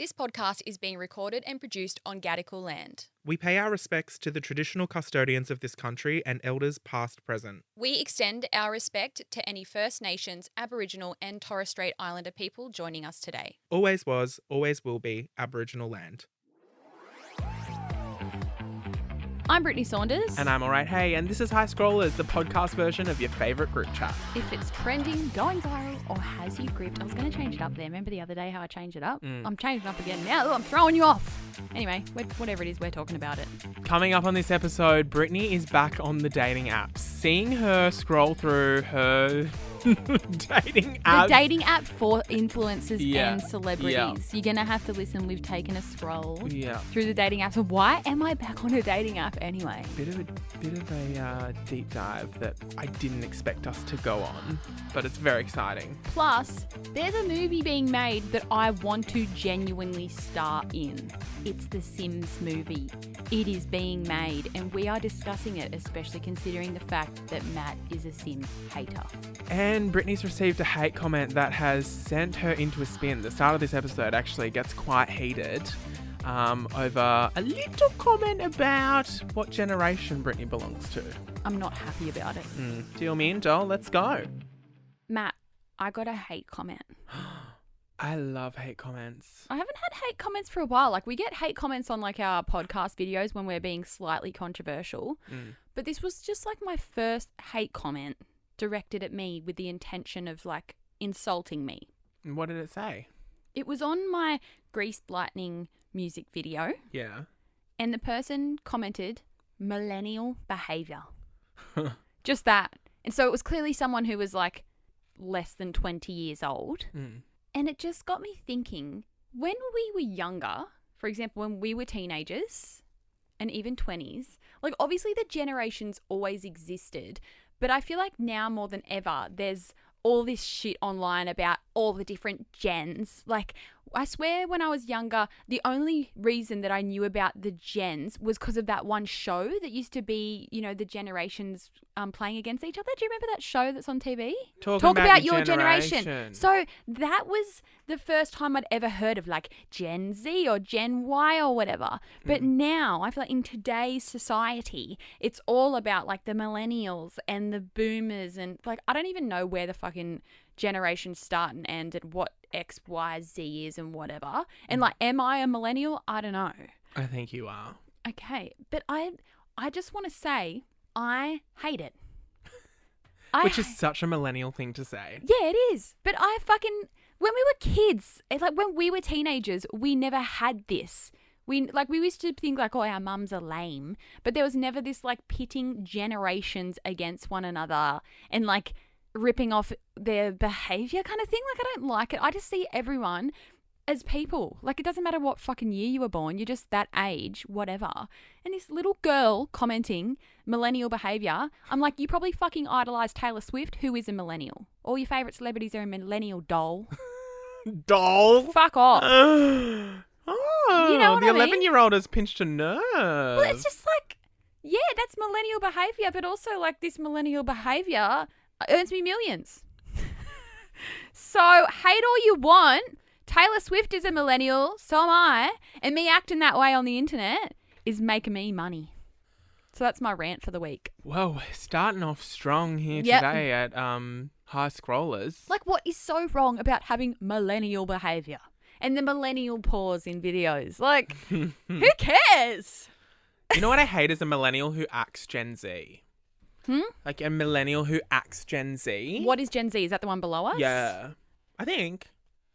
This podcast is being recorded and produced on Gadigal land. We pay our respects to the traditional custodians of this country and elders past present. We extend our respect to any First Nations, Aboriginal and Torres Strait Islander people joining us today. Always was, always will be Aboriginal land. I'm Brittney Saunders. And I'm alright, hey, and this is High Scrollers, the podcast version of your favourite group chat. If it's trending, going viral, or has you gripped, I was going to change it up there. Remember the other day how I changed it up? I'm changing it up again now. I'm throwing you off. Anyway, whatever it is, we're talking about it. Coming up on this episode, Brittney is back on the dating apps. Seeing her scroll through her dating apps. The dating app for influencers Yeah. and celebrities. Yeah. You're going to have to listen. We've taken a scroll Yeah. through the dating apps. So why am I back on a dating app anyway? Bit of a deep dive that I didn't expect us to go on, but it's very exciting. Plus, there's a movie being made that I want to genuinely star in. It's the Sims movie. It is being made and we are discussing it, especially considering the fact that Matt is a Sims hater. And Brittney's received a hate comment that has sent her into a spin. The start of this episode actually gets quite heated over a little comment about what generation Brittney belongs to. I'm not happy about it. Deal me in, doll. Let's go. Matt, I got a hate comment. I love hate comments. I haven't had hate comments for a while. Like, we get hate comments on, like, our podcast videos when we're being slightly controversial. But this was just, like, my first hate comment directed at me with the intention of, like, insulting me. And what did it say? It was on my Greased Lightning music video. Yeah. And the person commented, millennial behaviour. Just that. And so it was clearly someone who was, like, less than 20 years old. And it just got me thinking, when we were younger, for example, when we were teenagers and even 20s, like, obviously the generations always existed, but I feel like now more than ever, there's all this shit online about all the different gens. Like, I swear when I was younger, the only reason that I knew about the gens was because of that one show that used to be, you know, the generations playing against each other. Do you remember that show that's on TV? Talk about your generation. So that was the first time I'd ever heard of, like, Gen Z or Gen Y or whatever. But now I feel like in today's society, it's all about, like, the millennials and the boomers and, like, I don't even know where the fucking generations start and end and what X, Y, Z is and whatever. And, like, am I a millennial? I don't know. I think you are. Okay. But I just want to say I hate it. Which is such a millennial thing to say. Yeah, it is. But when we were kids, like when we were teenagers, we never had this. We used to think like, oh, our mums are lame. But there was never this, like, pitting generations against one another and, like, ripping off their behaviour kind of thing. Like, I don't like it. I just see everyone as people. Like, it doesn't matter what fucking year you were born. You're just that age, whatever. And this little girl commenting millennial behaviour, I'm like, you probably fucking idolise Taylor Swift, who is a millennial. All your favourite celebrities are a millennial doll. Doll? Fuck off. Oh, You know what the I mean? 11-year-old has pinched a nerve. Well, it's just like, yeah, that's millennial behaviour, but also, like, this millennial behaviour earns me millions. So hate all you want. Taylor Swift is a millennial, so am I. And me acting that way on the internet is making me money. So that's my rant for the week. Whoa, we're starting off strong here Yep. today at High Scrollers. Like, what is so wrong about having millennial behaviour? And the millennial pause in videos. Like, who cares? You know what I hate is a millennial who acts Gen Z. Like a millennial who acts Gen Z. What is Gen Z? Is that the one below us? Yeah. I think.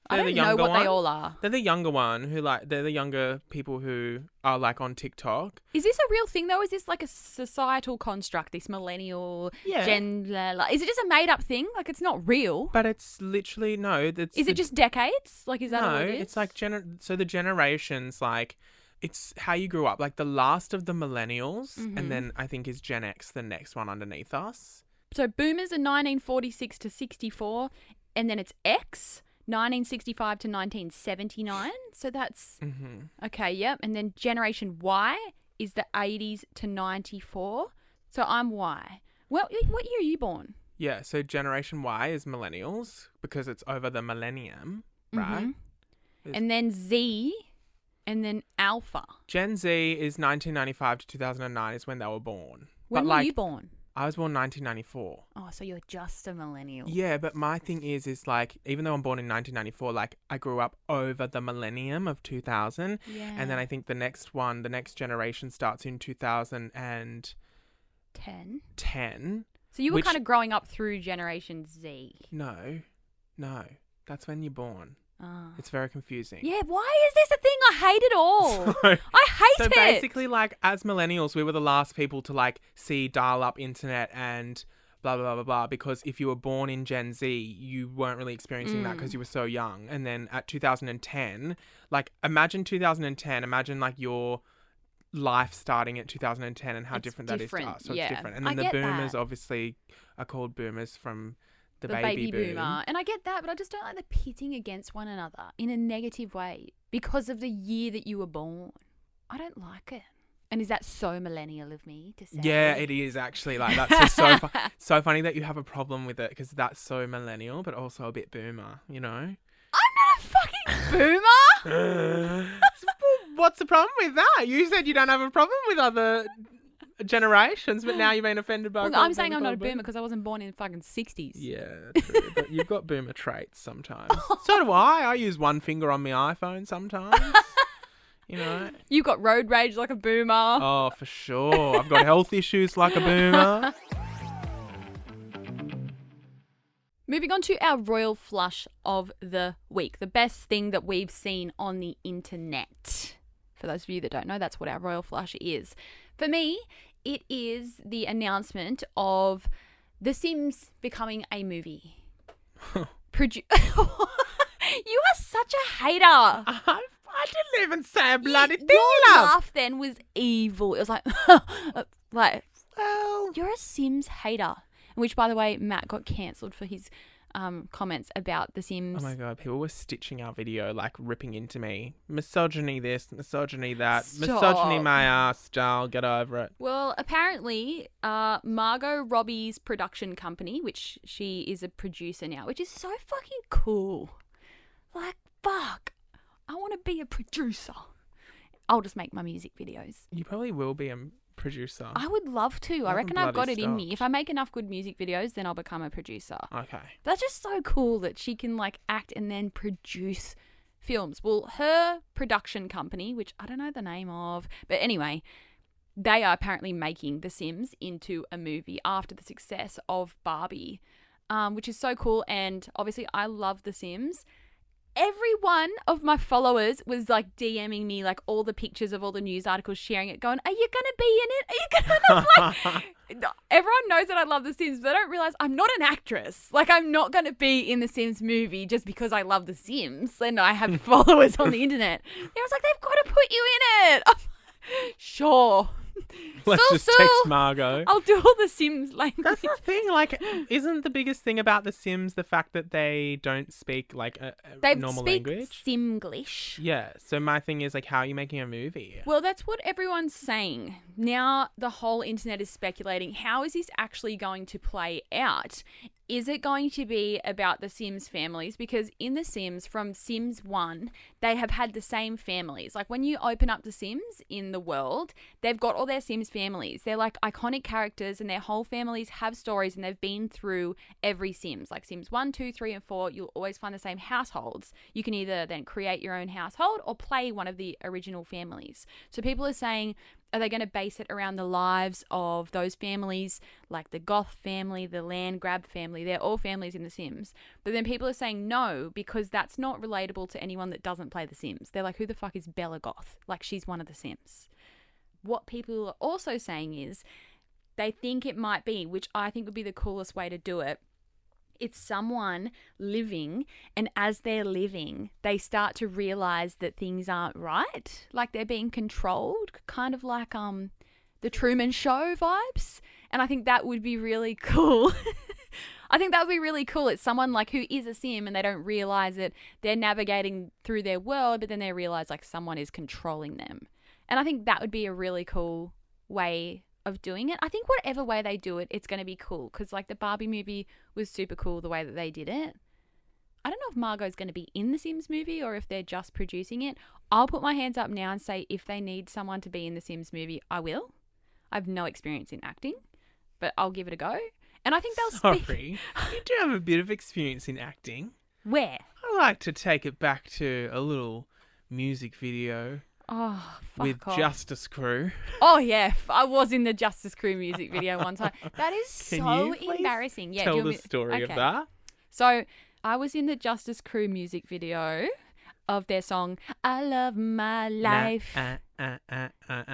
I They're don't the know younger what one. they all are. They're the younger one who, like, they're the younger people who are, like, on TikTok. Is this a real thing, though? Is this like a societal construct, this millennial gen... Is it just a made-up thing? Like, it's not real? But it's literally, no. Is it just decades? Like, is that all it is? It's like, so the generations, like, it's how you grew up. Like, the last of the millennials, and then I think is Gen X, the next one underneath us. So boomers are 1946 to 64, and then it's X, 1965 to 1979. So that's... Okay, yep. And then Generation Y is the 80s to 94. So I'm Y. Well, what year are you born? Yeah, so Generation Y is millennials because it's over the millennium, right? And then Z, and then Alpha. Gen Z is 1995 to 2009 is when they were born. When were you born? I was born 1994. Oh, so you're just a millennial. Yeah, but my thing is like, even though I'm born in 1994, like I grew up over the millennium of 2000. Yeah. And then I think the next generation starts in 2010. 10. So you were kind of growing up through Generation Z. No. That's when you're born. Oh. It's very confusing. Yeah, why is this a thing? I hate it all. I hate it. So basically, like, as millennials, we were the last people to, like, see dial-up internet and blah, blah, blah, blah, blah. Because if you were born in Gen Z, you weren't really experiencing that because you were so young. And then at 2010, like, imagine 2010. Imagine, like, your life starting at 2010 and how different that is to us. So it's different. And then the boomers obviously are called boomers from the baby boomer. And I get that, but I just don't like the pitting against one another in a negative way because of the year that you were born. I don't like it. And is that so millennial of me to say? Yeah, it is actually. Like, that's just so funny that you have a problem with it because that's so millennial, but also a bit boomer, you know? I'm not a fucking boomer. What's the problem with that? You said you don't have a problem with other generations, but now you've been offended by. Well, I'm saying I'm not a boomer because I wasn't born in the fucking 60s. Yeah, true. But you've got boomer traits sometimes. So do I. I use one finger on my iPhone sometimes. You know. You've got road rage like a boomer. Oh, for sure. I've got health issues like a boomer. Moving on to our royal flush of the week. The best thing that we've seen on the internet. For those of you that don't know, that's what our royal flush is. For me, it is the announcement of The Sims becoming a movie. You are such a hater. I didn't even say a bloody thing. Your laugh then was evil. It was like, well, you're a Sims hater. Which, by the way, Matt got cancelled for his comments about The Sims. Oh my God, people were stitching our video, like ripping into me. Misogyny this, misogyny that. Stop. Misogyny my ass, I'll get over it. Well, apparently, Margot Robbie's production company, which she is a producer now, which is so fucking cool. Like, fuck. I want to be a producer. I'll just make my music videos. You probably will be a producer. I would love to. I reckon I've got it in me. If I make enough good music videos, then I'll become a producer. Okay. That's just so cool that she can like act and then produce films. Well, her production company, which I don't know the name of, but anyway, they are apparently making The Sims into a movie after the success of Barbie, which is so cool. And obviously I love The Sims. Every one of my followers was like DMing me like all the pictures of all the news articles, sharing it, going, "Are you going to be in it? Are you going to?" Like, everyone knows that I love The Sims, but they don't realize I'm not an actress. Like, I'm not going to be in The Sims movie just because I love The Sims and I have followers on the internet. It was like, they've got to put you in it. Sure. Let's just text Margot. I'll do all the Sims language. That's the thing. Like, isn't the biggest thing about The Sims the fact that they don't speak like a normal language? They speak Simglish. Yeah. So my thing is like, how are you making a movie? Well, that's what everyone's saying. Now the whole internet is speculating. How is this actually going to play out? Is it going to be about the Sims families? Because in The Sims, from Sims 1, they have had the same families. Like when you open up The Sims in the world, they've got all their Sims families. They're like iconic characters and their whole families have stories and they've been through every Sims. Like Sims 1, 2, 3, and 4, you'll always find the same households. You can either then create your own household or play one of the original families. So people are saying, are they going to base it around the lives of those families, like the Goth family, the Land Grab family? They're all families in The Sims. But then people are saying no, because that's not relatable to anyone that doesn't play The Sims. They're like, who the fuck is Bella Goth? Like, she's one of The Sims. What people are also saying is they think it might be, which I think would be the coolest way to do it, it's someone living, and as they're living, they start to realize that things aren't right. Like they're being controlled, kind of like the Truman Show vibes. And I think that would be really cool. I think that would be really cool. It's someone like who is a Sim and they don't realize it. They're navigating through their world, but then they realize like someone is controlling them. And I think that would be a really cool way of doing it. I think whatever way they do it, it's going to be cool because like the Barbie movie was super cool the way that they did it. I don't know if Margot's going to be in the Sims movie or if they're just producing it. I'll put my hands up now and say if they need someone to be in the Sims movie, I will. I have no experience in acting, but I'll give it a go. And I think they'll speak. Sorry, you do have a bit of experience in acting. Where? I like to take it back to a little music video with off. Justice Crew. Oh, yeah. I was in the Justice Crew music video one time. That is Can so you please embarrassing. Yeah, tell the story of that. So I was in the Justice Crew music video of their song, I Love My Life. I'm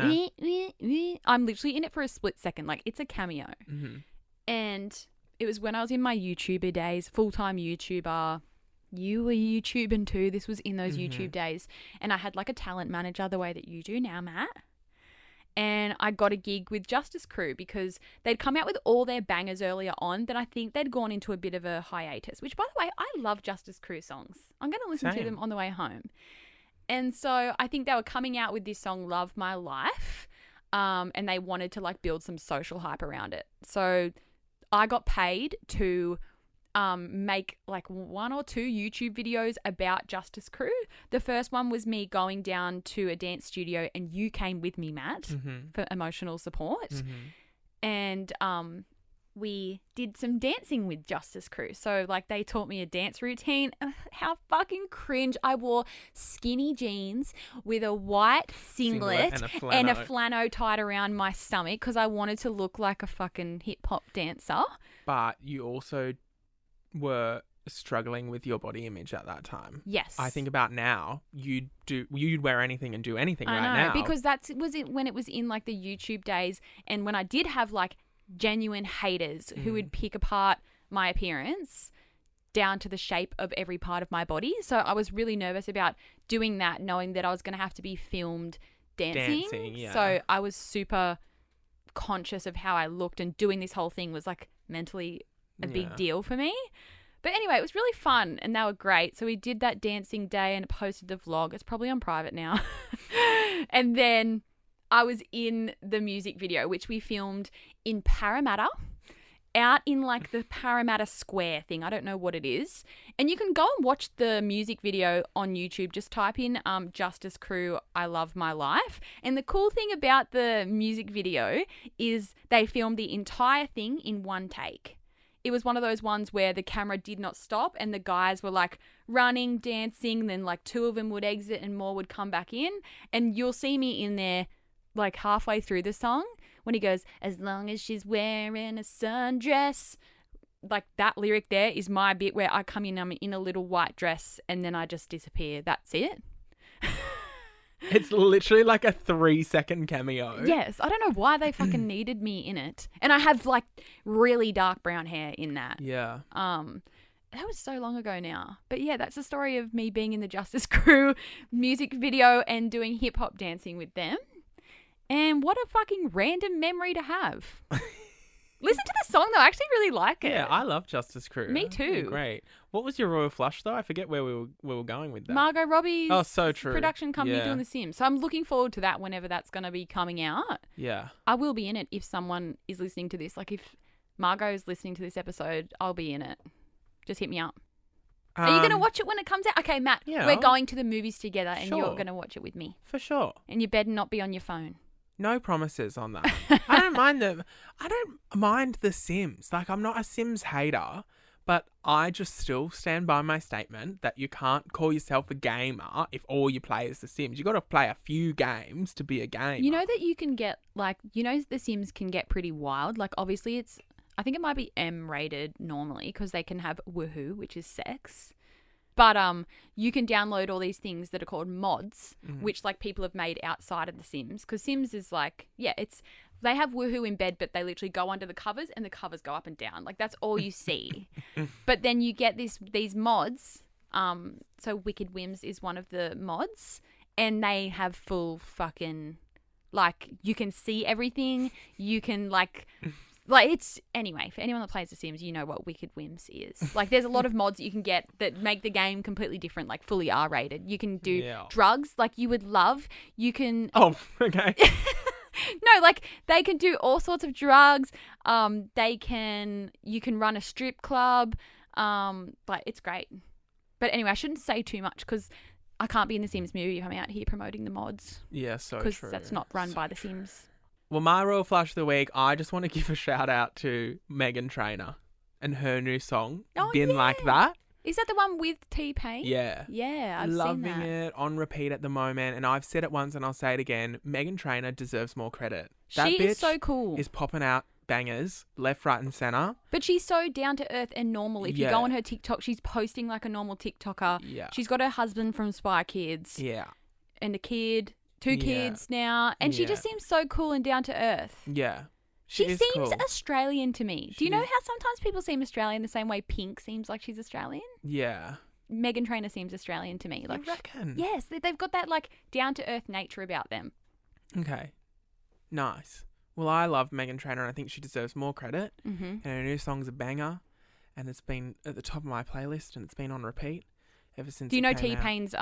literally in it for a split second. Like, it's a cameo. Mm-hmm. And it was when I was in my YouTuber days, full-time YouTuber. You were YouTubing too. This was in those YouTube days. And I had like a talent manager the way that you do now, Matt. And I got a gig with Justice Crew because they'd come out with all their bangers earlier on. Then I think they'd gone into a bit of a hiatus, which, by the way, I love Justice Crew songs. I'm going to listen to them on the way home. And so I think they were coming out with this song, Love My Life. And they wanted to like build some social hype around it. So I got paid to make like 1 or 2 YouTube videos about Justice Crew. The first one was me going down to a dance studio and you came with me, Matt, for emotional support. And we did some dancing with Justice Crew. So like they taught me a dance routine. How fucking cringe. I wore skinny jeans with a white singlet and a flannel tied around my stomach because I wanted to look like a fucking hip hop dancer. But you also were struggling with your body image at that time. Yes. I think about now, you'd wear anything and do anything I right know, now. Because was it when it was in like the YouTube days and when I did have like genuine haters who would pick apart my appearance down to the shape of every part of my body. So I was really nervous about doing that, knowing that I was going to have to be filmed dancing. Yeah. So I was super conscious of how I looked, and doing this whole thing was like mentally a big deal for me. But anyway, it was really fun and they were great. So we did that dancing day and posted the vlog. It's probably on private now. And then I was in the music video, which we filmed in Parramatta, out in like the Parramatta Square thing. I don't know what it is. And you can go and watch the music video on YouTube. Just type in Justice Crew, I Love My Life. And the cool thing about the music video is they filmed the entire thing in one take. It was one of those ones where the camera did not stop and the guys were like running, dancing, then like 2 of them would exit and more would come back in. And you'll see me in there like halfway through the song when he goes, as long as she's wearing a sundress. Like that lyric there is my bit where I come in, I'm in a little white dress and then I just disappear. That's it. It's literally like a 3-second cameo. Yes. I don't know why they fucking needed me in it. And I have like really dark brown hair in that. Yeah. That was so long ago now. But yeah, that's the story of me being in the Justice Crew music video and doing hip hop dancing with them. And what a fucking random memory to have. Listen to the song though. I actually really like it. Yeah, I love Justice Crew. Me too. Yeah, great. What was your royal flush though? I forget where we were going with that. Margot Robbie's so true. production company doing The Sims. So I'm looking forward to that whenever that's going to be coming out. Yeah. I will be in it if someone is listening to this. Like if Margot is listening to this episode, I'll be in it. Just hit me up. Are you going to watch it when it comes out? Okay, Matt, we're going to the movies together and you're going to watch it with me. For sure. And you better not be on your phone. No promises on that. I don't mind them. I don't mind The Sims. Like, I'm not a Sims hater, but I just still stand by my statement that you can't call yourself a gamer if all you play is The Sims. You got to play a few games to be a gamer. You know that you can get, like, The Sims can get pretty wild. Like, obviously I think it might be M-rated normally because they can have woohoo, which is sex. But you can download all these things that are called mods, which like people have made outside of The Sims. Because Sims is like, they have woohoo in bed, but they literally go under the covers and the covers go up and down. Like that's all you see. But then you get these mods. So Wicked Whims is one of the mods, and they have full fucking like you can see everything. You can like it's anyway, for anyone that plays The Sims, you know what Wicked Whims is. Like there's a lot of mods that you can get that make the game completely different, like fully R-rated. You can do drugs like you would love. You can Oh, okay. No, like they can do all sorts of drugs. You can run a strip club. Like it's great. But anyway, I shouldn't say too much because I can't be in the Sims movie if I'm out here promoting the mods. Yeah, so true. Because that's not run by the Sims. Well, my Royal Flush of the Week, I just want to give a shout out to Meghan Trainor and her new song, Been Like That. Is that the one with T-Pain? Yeah. Yeah, I've Loving seen that. it, on repeat at the moment. And I've said it once and I'll say it again. Meghan Trainor deserves more credit. That She bitch is so cool. is popping out bangers left, right and centre. But she's so down to earth and normal. If you Yeah. go on her TikTok, she's posting like a normal TikToker. Yeah. She's got her husband from Spy Kids Yeah. and a kid, two Yeah. kids now. And she Yeah. just seems so cool and down to earth. Yeah. She is seems cool. Australian to me. Do She you know is. how sometimes people seem Australian the same way Pink seems like she's Australian? Yeah. Meghan Trainor seems Australian to me. Like, You reckon? yes, they've got that like down to earth nature about them. Okay. Nice. Well, I love Meghan Trainor and I think she deserves more credit. Mm-hmm. And her new song's a banger. And it's been at the top of my playlist and it's been on repeat ever since Do you it know came out. T-Pain's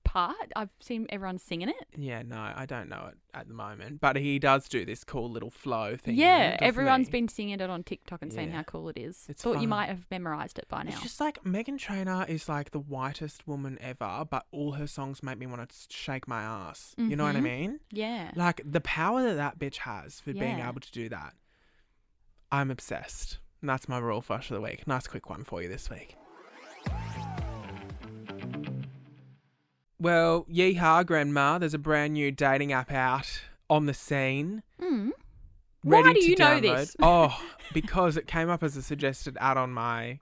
part? I've seen everyone singing it. Yeah, no, I don't know it at the moment. But he does do this cool little flow thing. Yeah, doesn't everyone's he? been singing it on TikTok and saying Yeah. how cool it is. It's Thought you fun. might have memorized it by now. It's just like Meghan Trainor is like the whitest woman ever, but all her songs make me want to shake my ass. You know what I Mhm. mean? Yeah. Like the power that bitch has for being Yeah. able to do that. I'm obsessed. And that's my Royal Flush of the Week. Nice quick one for you this week. Well, yeehaw, Grandma. There's a brand new dating app out on the scene. Mm. Ready Why do to you know download. this? Oh, because it came up as a suggested ad on my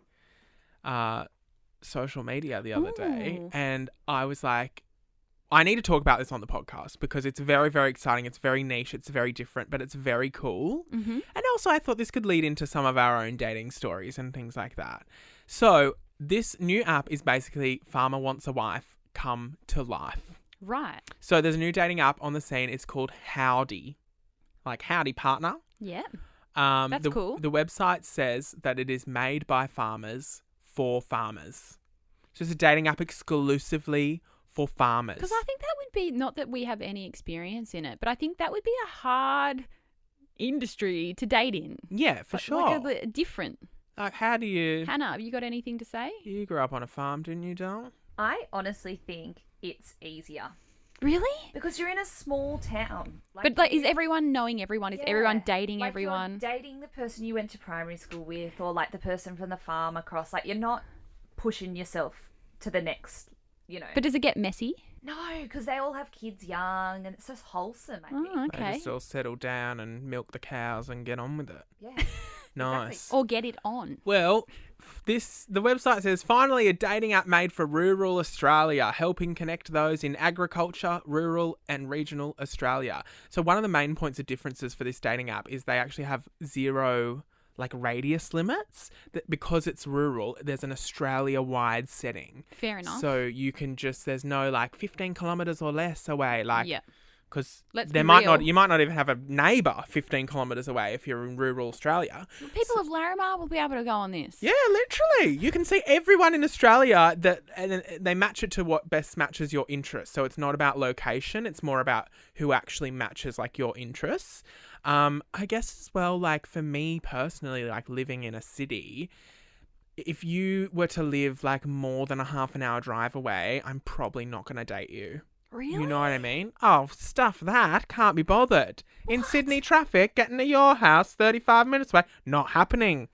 social media the other day. Ooh. And I was like, I need to talk about this on the podcast because it's very, very exciting. It's very niche. It's very different, but it's very cool. Mm-hmm. And also I thought this could lead into some of our own dating stories and things like that. So this new app is basically Farmer Wants a Wife come to life. Right. So there's a new dating app on the scene. It's called Howdy. Like Howdy Partner. Yeah. That's cool. The website says that it is made by farmers for farmers. So it's a dating app exclusively for farmers. Because I think that would be, not that we have any experience in it, but I think that would be a hard industry to date in. Yeah, for sure. Like a different. Like, how do you... Hannah, have you got anything to say? You grew up on a farm, didn't you, Dal? I honestly think it's easier Really? because you're in a small town. But like, is everyone knowing everyone? Is everyone dating like everyone? You're dating the person you went to primary school with, or like the person from the farm across. Like, you're not pushing yourself to the next, you know. But does it get messy? no, because they all have kids young, and it's just wholesome. I think. Oh, They okay. just all settle down and milk the cows and get on with it. Yeah. Nice. Or get it on. Well, the website says, finally a dating app made for rural Australia, helping connect those in agriculture, rural and regional Australia. So one of the main points of differences for this dating app is they actually have zero like radius limits. That because it's rural, there's an Australia-wide setting. Fair enough. So you can just, there's no like 15 kilometres or less away. Like, yeah. because Let's there be might real. not, you might not even have a neighbour 15 kilometres away if you're in rural Australia. People of Larimar will be able to go on this. Yeah, literally. You can see everyone in Australia that, and then they match it to what best matches your interests. So it's not about location. It's more about who actually matches like your interests. I guess as well, like for me personally, like living in a city, if you were to live like more than a half an hour drive away, I'm probably not going to date you. Really? You know what I mean? Oh, stuff that. Can't be bothered. In Sydney traffic, getting to your house 35 minutes away, not happening.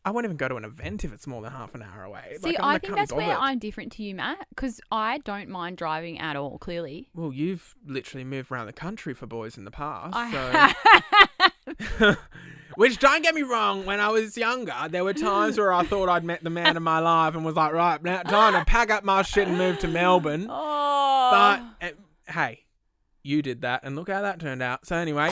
I won't even go to an event if it's more than half an hour away. See, I think that's where I'm different to you, Matt, because I don't mind driving at all, clearly. Well, you've literally moved around the country for boys in the past. I Which, don't get me wrong, when I was younger, there were times where I thought I'd met the man of my life and was like, right, now time to pack up my shit and move to Melbourne. Oh. But, hey, you did that, and look how that turned out. So anyway,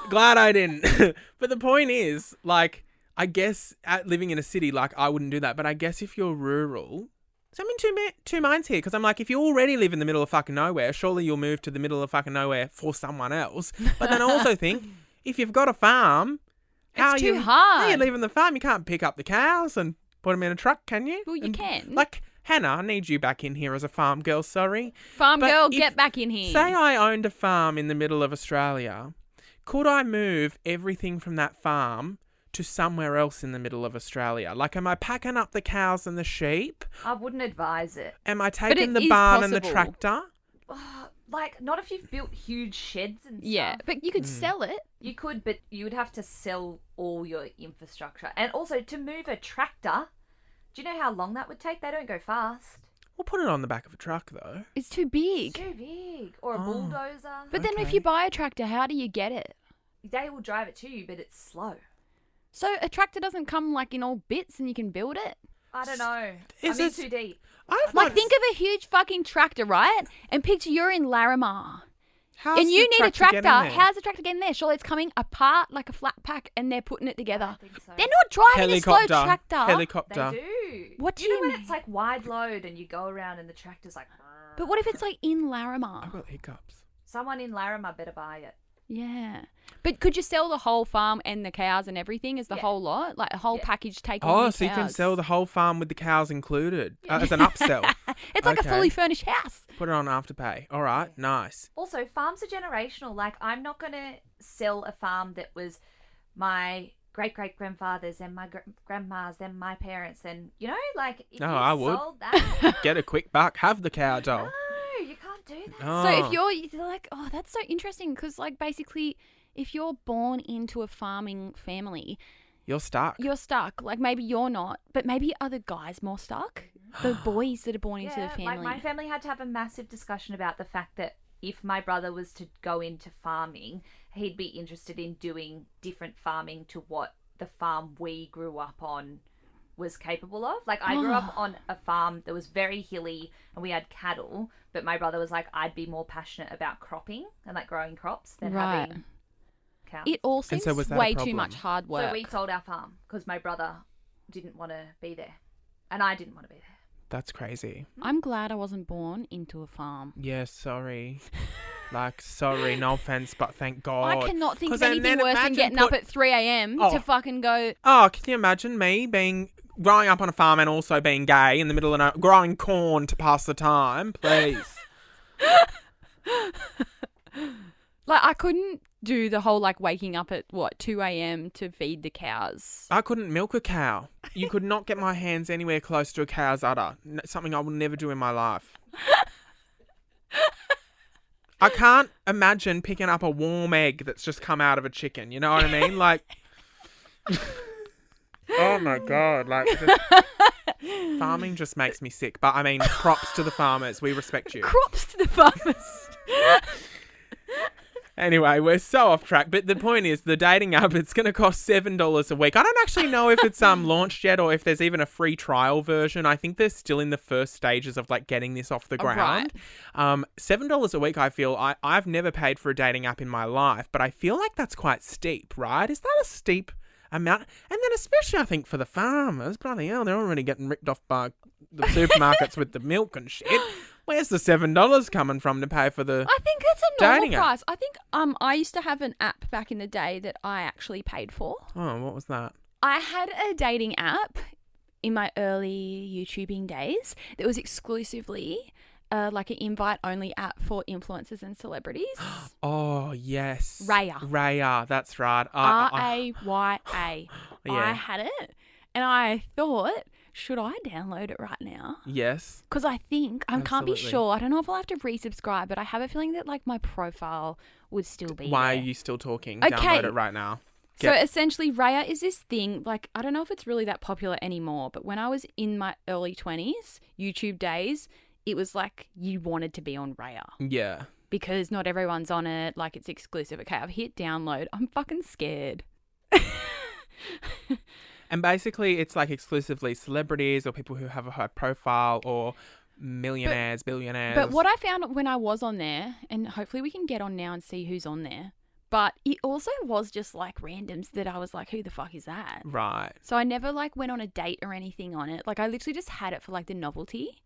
glad I didn't. But the point is, like, I guess living in a city, like, I wouldn't do that. But I guess if you're rural... So I'm in two minds here, because I'm like, if you already live in the middle of fucking nowhere, surely you'll move to the middle of fucking nowhere for someone else. But then I also think, if you've got a farm... It's too hard. How you leaving the farm? You can't pick up the cows and put them in a truck, can you? Well, you can. Like, Hannah, I need you back in here as a farm girl, sorry. Farm But girl, if- get back in here. Say I owned a farm in the middle of Australia. Could I move everything from that farm to somewhere else in the middle of Australia? Like, am I packing up the cows and the sheep? I wouldn't advise it. Am I taking it the is barn and the possible. tractor? Like, not if you've built huge sheds and stuff. Yeah, but you could sell it. You could, but you would have to sell all your infrastructure. And also, to move a tractor, do you know how long that would take? They don't go fast. We'll put it on the back of a truck, though. It's too big. It's too big. Or a bulldozer. But then if Okay. you buy a tractor, how do you get it? They will drive it to you, but it's slow. So a tractor doesn't come like in all bits and you can build it? I don't know. Is I'm in it- too deep. I've Like, think of a huge fucking tractor, right? And picture you're in Larimar. How's And you the need a tractor tractor. getting there? How's the tractor getting there? Surely it's coming apart like a flat pack and they're putting it together. I think so. They're not driving a slow Helicopter. tractor. Helicopter. They do. What do you know you when mean? it's like wide load and you go around and the tractor's like... But what if it's like in I've Larimar? got hiccups. Someone in Larimar better buy it. Yeah. But could you sell the whole farm and the cows and everything as the Yeah. whole lot? Like a whole Yeah. package take all Oh, the so you can cows? sell the whole farm with the cows included as an upsell. It's like Okay. a fully furnished house. Put it on Afterpay. All right, nice. Also, farms are generational. Like, I'm not going to sell a farm that was my great-great-grandfather's and my grandma's and my parents and, you know, like, if No, you I would. sold that... Get a quick buck. Have the cow doll. No, you can't do that. Oh. So if you're like, oh, that's so interesting because like basically if you're born into a farming family, You're stuck. you're stuck. Like maybe you're not, but maybe other guys more stuck. The boys that are born into the Yeah, family. like my family had to have a massive discussion about the fact that if my brother was to go into farming, he'd be interested in doing different farming to what the farm we grew up on was capable of. Like, I grew up on a farm that was very hilly and we had cattle, but my brother was like, I'd be more passionate about cropping and like growing crops than Right. having cows. It all seems so was that a way too problem? much hard work. So we sold our farm because my brother didn't want to be there and I didn't want to be there. That's crazy. I'm glad I wasn't born into a farm. Yeah, sorry. Sorry, no offense, but thank God. I cannot think of 'Cause then anything worse than imagine getting up at 3 a.m. Oh. to fucking go, Oh, can you imagine me growing up on a farm and also being gay in the middle of growing corn to pass the time? Please. like I couldn't do the whole like waking up at 2 a.m. to feed the cows. I couldn't milk a cow. You could not get my hands anywhere close to a cow's udder. Something I will never do in my life. I can't imagine picking up a warm egg that's just come out of a chicken. You know what I mean? Like, oh my God. Like, farming just makes me sick. But I mean, props to the farmers. We respect you. Crops to the farmers. Anyway, we're so off track. But the point is, the dating app, it's going to cost $7 a week. I don't actually know if it's launched yet or if there's even a free trial version. I think they're still in the first stages of like getting this off the ground. $7 a week, I feel. I've never paid for a dating app in my life, but I feel like that's quite steep, right? Is that a steep amount? And then especially, I think, for the farmers, bloody hell, they're already getting ripped off by the supermarkets with the milk and shit. Where's the $7 coming from to pay for the... I think that's a normal Dating app. price. I think I used to have an app back in the day that I actually paid for. Oh, what was that? I had a dating app in my early YouTubing days that was exclusively like an invite-only app for influencers and celebrities. Oh, yes. Raya. Raya, that's right. Raya. Yeah. I had it. And I thought, should I download it right now? Yes. Because I think, I can't be Absolutely. sure. I don't know if I'll have to resubscribe, but I have a feeling that like my profile would still be Why there. are you still talking? Okay. Download it right now. So Get- essentially, Raya is this thing, like, I don't know if it's really that popular anymore, but when I was in my early 20s, YouTube days, it was like you wanted to be on Raya Yeah. because not everyone's on it, like it's exclusive. Okay, I've hit download. I'm fucking scared. And basically, it's like exclusively celebrities or people who have a high profile or millionaires, billionaires. But what I found when I was on there, and hopefully we can get on now and see who's on there, but it also was just like randoms that I was like, who the fuck is that? Right. So I never like went on a date or anything on it. Like I literally just had it for like the novelty.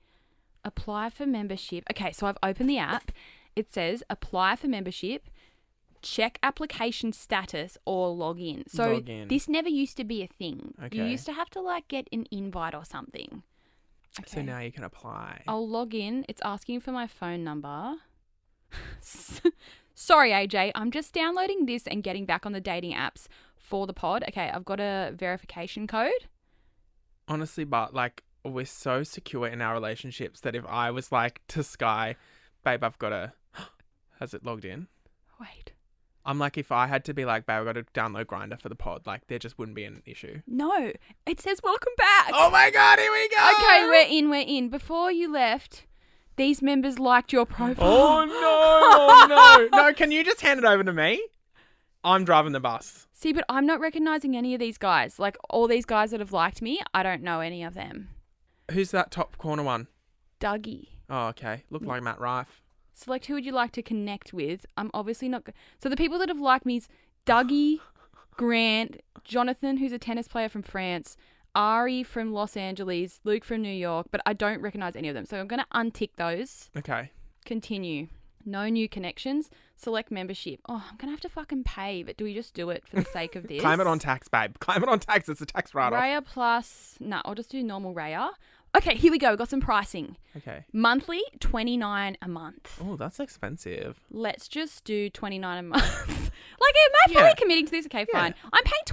Apply for membership. Okay, so I've opened the app. It says apply for membership, check application status or log in. So Log in. this never used to be a thing. You Okay. used to have to like get an invite or something. Okay. So now you can apply. I'll log in. It's asking for my phone number. Sorry, AJ. I'm just downloading this and getting back on the dating apps. for the pod. Okay, I've got a verification code. Honestly, but like we're so secure in our relationships that if I was like to Sky, babe, I've got a... Has it logged in? Wait. I'm like, if I had to be like, babe, I've got to download Grindr for the pod, like there just wouldn't be an issue. No, it says welcome back. Oh my God, here we go. Okay, we're in. Before you left, these members liked your profile. Oh no, no, can you just hand it over to me? I'm driving the bus. See, but I'm not recognizing any of these guys. Like all these guys that have liked me, I don't know any of them. Who's that top corner one? Dougie. Oh, okay. Look like Matt Rife. Select who would you like to connect with. I'm obviously not... So the people that have liked me is Dougie, Grant, Jonathan, who's a tennis player from France, Ari from Los Angeles, Luke from New York, but I don't recognize any of them. So I'm going to untick those. Okay. Continue. No new connections. Select membership. Oh, I'm going to have to fucking pay, but do we just do it for the sake of this? Claim it on tax, babe. Claim it on tax. It's a tax write-off. Raya plus... No, I'll just do normal Raya. Okay, here we go. We've got some pricing. Okay. Monthly, $29 a month. Oh, that's expensive. Let's just do $29 a month. Like, am I fully committing to this? Okay, fine. I'm paying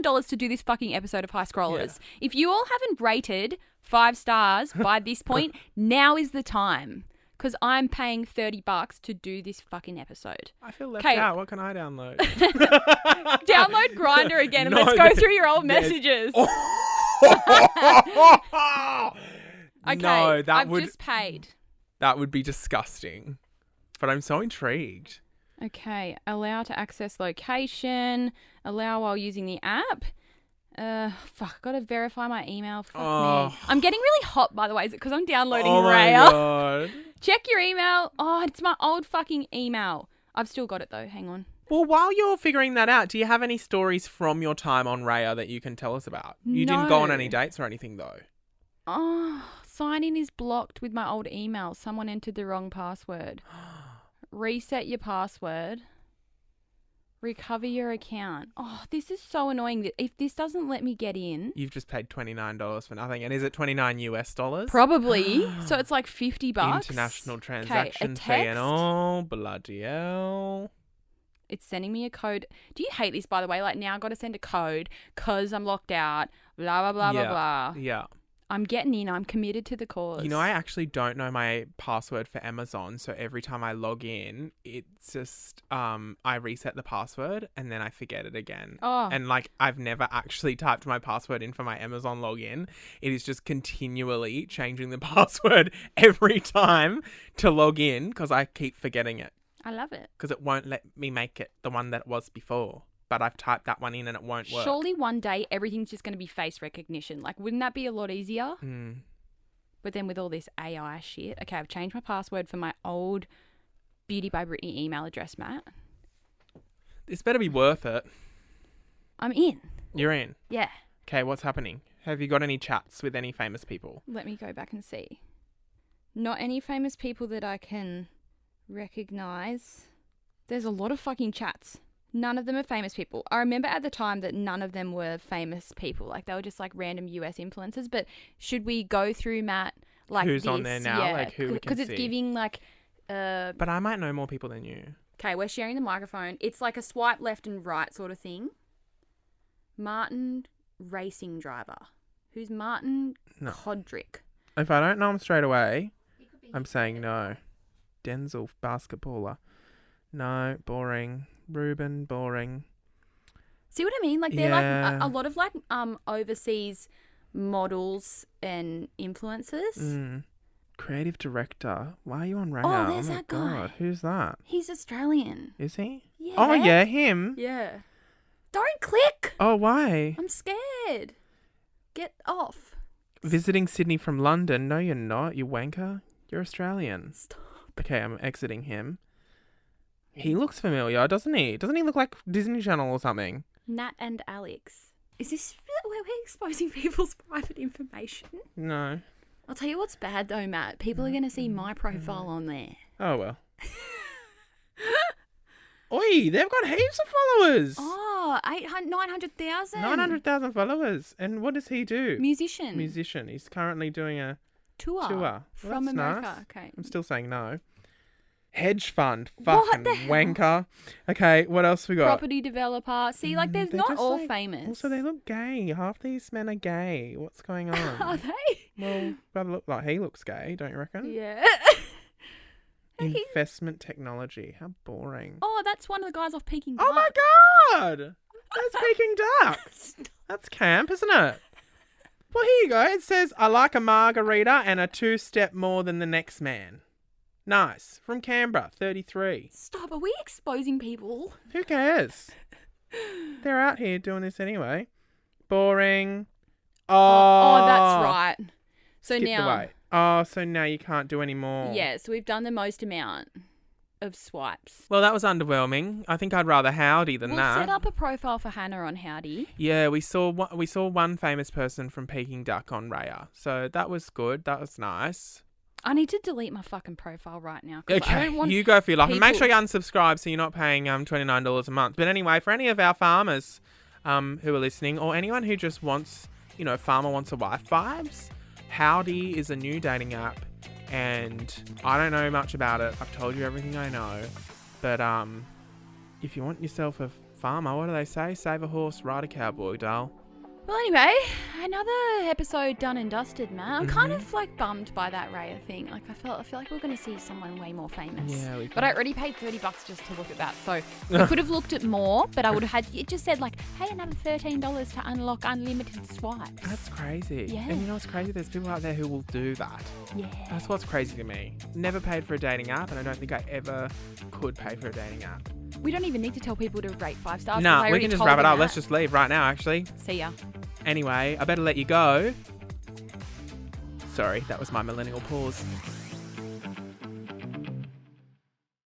$29 to do this fucking episode of High Scrollers. Yeah. If you all haven't rated 5 stars by this point, now is the time. Because I'm paying $30 to do this fucking episode. I feel left out. What can I download? Download Grindr again and let's go through your old messages. Okay, no, I've just paid. That would be disgusting. But I'm so intrigued. Okay, allow to access location. Allow while using the app. Fuck, gotta verify my email. Fuck me. I'm getting really hot, by the way. Is it because I'm downloading Raya? Oh my God. Check your email. Oh, it's my old fucking email. I've still got it though. Hang on. Well, while you're figuring that out, do you have any stories from your time on Raya that you can tell us about? You didn't go on any dates or anything though. Oh, sign in is blocked with my old email. Someone entered the wrong password. Reset your password. Recover your account. Oh, this is so annoying. If this doesn't let me get in... You've just paid $29 for nothing. And is it $29 US? Probably. So it's like $50. International transaction fee and all. Bloody hell. It's sending me a code. Do you hate this, by the way? Like, now I've got to send a code because I'm locked out. Blah, blah, blah, blah, blah. Yeah. I'm getting in. I'm committed to the cause. You know, I actually don't know my password for Amazon. So every time I log in, it's just, I reset the password and then I forget it again. Oh. And like, I've never actually typed my password in for my Amazon login. It is just continually changing the password every time to log in because I keep forgetting it. I love it. Because it won't let me make it the one that it was before. But I've typed that one in and it won't work. Surely one day everything's just going to be face recognition. Like, wouldn't that be a lot easier? Mm. But then with all this AI shit. Okay, I've changed my password for my old Beattie by Brittney email address, Matt. This better be worth it. I'm in. You're in? Yeah. Okay, what's happening? Have you got any chats with any famous people? Let me go back and see. Not any famous people that I can recognise. There's a lot of fucking chats. None of them are famous people. I remember at the time that none of them were famous people. Like, they were just like random US influencers. But should we go through, Matt, like who's this? on there now? Yeah, like who we can see? because it's giving like... But I might know more people than you. Okay, we're sharing the microphone. It's like a swipe left and right sort of thing. Martin Racing Driver. Who's Martin Kodrick? If I don't know him straight away, I'm saying no. Denzel basketballer. No, boring. Ruben, boring. See what I mean? Like, they're like a lot of like overseas models and influencers. Creative director. Why are you on Raya? Oh, there's my that guy. God. Who's that? He's Australian. Is he? Yeah. Oh, yeah, him. Yeah. Don't click. Oh, why? I'm scared. Get off. Visiting Sydney from London. No, you're not, you wanker. You're Australian. Stop. Okay, I'm exiting him. He looks familiar, doesn't he? Doesn't he look like Disney Channel or something? Nat and Alex. Is this where we're exposing people's private information? No. I'll tell you what's bad though, Matt. People are going to see my profile on there. Oh, well. Oi, they've got heaps of followers. Oh, 900,000. 900,000 followers. And what does he do? Musician. He's currently doing a tour. Well, From that's America. nice. Okay. I'm still saying no. Hedge fund. What Fucking the hell? wanker. Okay, what else we got? Property developer. See, like, there's They're not just, all like- famous. Also, they look gay. Half these men are gay. What's going Are on? they? Well, better look like he looks gay, don't you reckon? Yeah. Investment technology. How boring. Oh, that's one of the guys off Peking Oh my Duck. god! That's Peking ducks. That's camp, isn't it? Well, here you go. It says, I like a margarita and a 2-step more than the next man. Nice. From Canberra, 33. Stop, are we exposing people? Who cares? They're out here doing this anyway. Boring. Oh, that's right. So Skip the now, wait. Oh, so now you can't do any more. yeah, so we've done the most amount of swipes. Well, that was underwhelming. I think I'd rather Howdy than We'll that. set up a profile for Hannah on Howdy. Yeah, we saw one famous person from Peking Duck on Raya. So that was good. That was nice. I need to delete my fucking profile right now. 'Cause I Okay, don't want you go for your life. And make people- sure you unsubscribe so you're not paying $29 a month. But anyway, for any of our farmers who are listening, or anyone who just wants, farmer wants a wife vibes, Howdy is a new dating app. And I don't know much about it. I've told you everything I know. But if you want yourself a farmer, what do they say? Save a horse, ride a cowboy, doll. Well, anyway, another episode done and dusted, man. I'm kind Mm-hmm. of like bummed by that Raya thing. Like I feel like we're going to see someone way more famous. Yeah, But I already paid $30 just to look at that. So I could have looked at more, but I would have had, it just said like, hey, another $13 to unlock unlimited swipes. That's crazy. Yeah. And you know what's crazy? There's people out there who will do that. Yeah. That's what's crazy to me. Never paid for a dating app, and I don't think I ever could pay for a dating app. We don't even need to tell people to rate 5 stars. 'cause I Nah, we already can just told wrap it them up. Let's that. just leave right now, actually. See ya. Anyway, I better let you go. Sorry, that was my millennial pause.